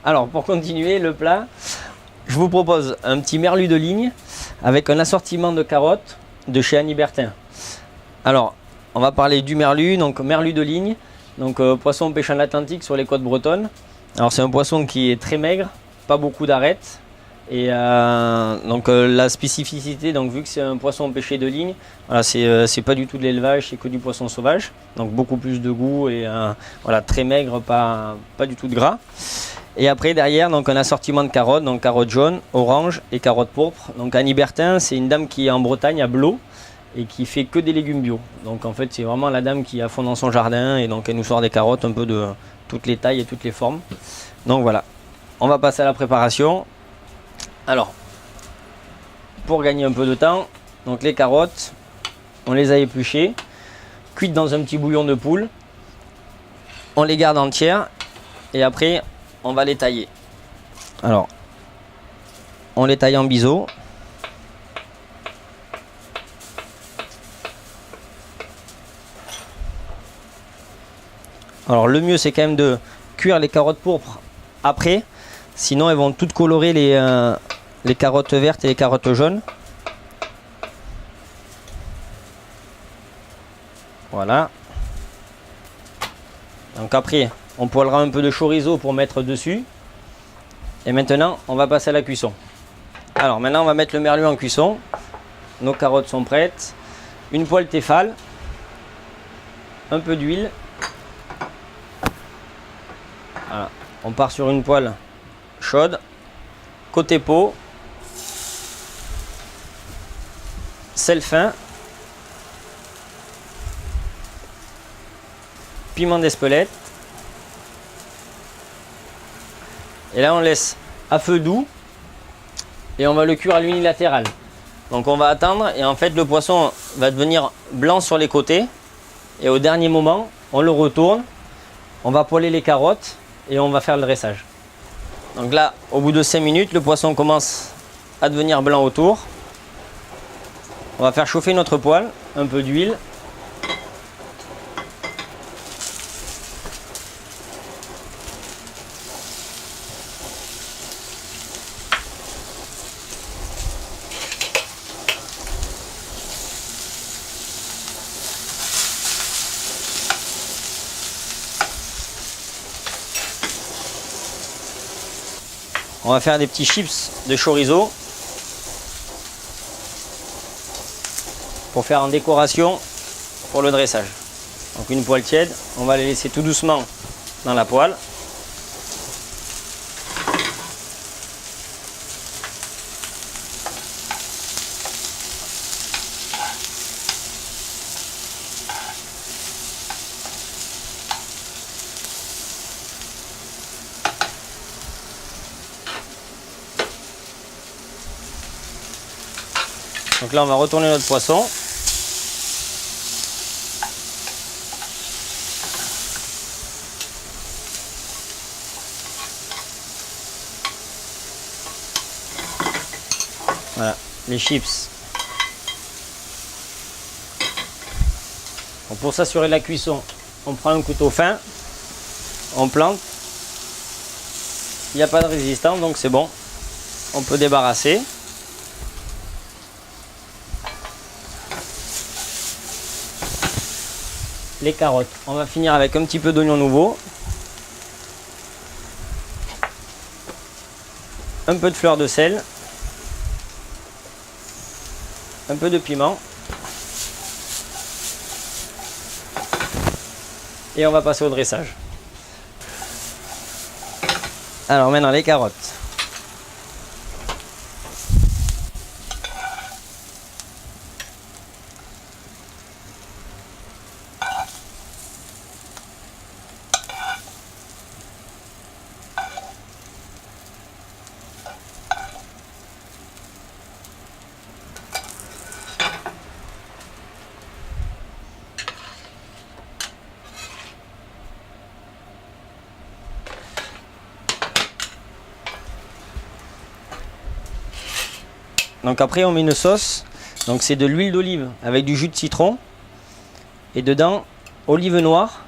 Alors pour continuer le plat, je vous propose un petit merlu de ligne avec un assortiment de carottes de chez Annie Bertin. Alors on va parler du merlu, donc merlu de ligne, donc poisson pêché en Atlantique sur les côtes bretonnes. Alors c'est un poisson qui est très maigre, pas beaucoup d'arêtes. Et la spécificité, donc vu que c'est un poisson pêché de ligne, voilà, c'est pas du tout de l'élevage, c'est que du poisson sauvage, donc beaucoup plus de goût et voilà, très maigre, pas du tout de gras. Et après derrière, donc un assortiment de carottes, donc carottes jaunes, oranges et carottes pourpres. Donc Annie Bertin, c'est une dame qui est en Bretagne à Blot et qui fait que des légumes bio. Donc en fait c'est vraiment la dame qui est à fond dans son jardin et donc elle nous sort des carottes un peu de toutes les tailles et toutes les formes. Donc voilà, on va passer à la préparation. Alors, pour gagner un peu de temps, donc les carottes, on les a épluchées, cuites dans un petit bouillon de poule. On les garde entières et après on va les tailler. Alors, on les taille en biseau. Alors le mieux c'est quand même de cuire les carottes pourpres après, sinon elles vont toutes colorer les carottes vertes et les carottes jaunes. Voilà. Donc après, on poêlera un peu de chorizo pour mettre dessus. Et maintenant, on va passer à la cuisson. Alors maintenant, on va mettre le merlu en cuisson. Nos carottes sont prêtes. Une poêle Tefal. Un peu d'huile. Voilà. On part sur une poêle chaude. Côté pot. Sel fin. Piment d'Espelette. Et là on laisse à feu doux et on va le cuire à l'unilatéral. Donc on va attendre et en fait le poisson va devenir blanc sur les côtés et au dernier moment on le retourne, on va poêler les carottes et on va faire le dressage. Donc là au bout de 5 minutes le poisson commence à devenir blanc autour. On va faire chauffer notre poêle, un peu d'huile. On va faire des petits chips de chorizo pour faire en décoration pour le dressage. Donc une poêle tiède, on va les laisser tout doucement dans la poêle. Donc là on va retourner notre poisson. Voilà, les chips. Donc pour s'assurer de la cuisson, on prend un couteau fin, on plante. Il n'y a pas de résistance donc c'est bon. On peut débarrasser. Les carottes, on va finir avec un petit peu d'oignon nouveau, un peu de fleur de sel, un peu de piment et on va passer au dressage. Alors maintenant les carottes. Donc après on met une sauce, donc c'est de l'huile d'olive avec du jus de citron et dedans olive noire,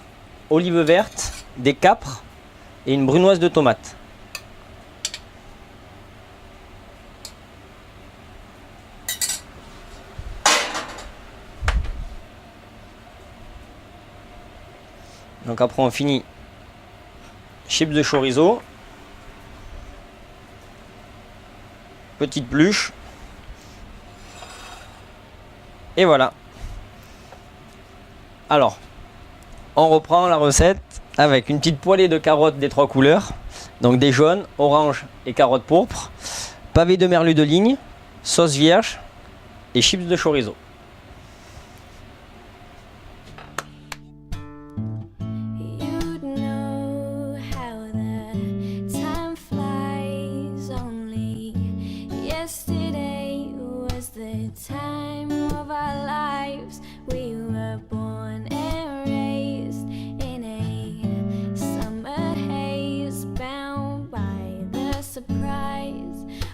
olive verte, des capres et une brunoise de tomate. Donc après on finit chips de chorizo, petite pluche, et voilà. Alors, on reprend la recette avec une petite poêlée de carottes des 3 couleurs, donc des jaunes, orange et carottes pourpres, pavé de merlu de ligne, sauce vierge et chips de chorizo.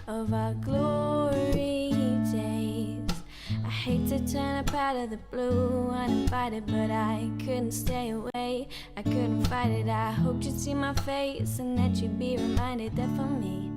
Of our glory days. I hate to turn up out of the blue uninvited, but I couldn't stay away. I couldn't fight it. I hoped you'd see my face and that you'd be reminded that for me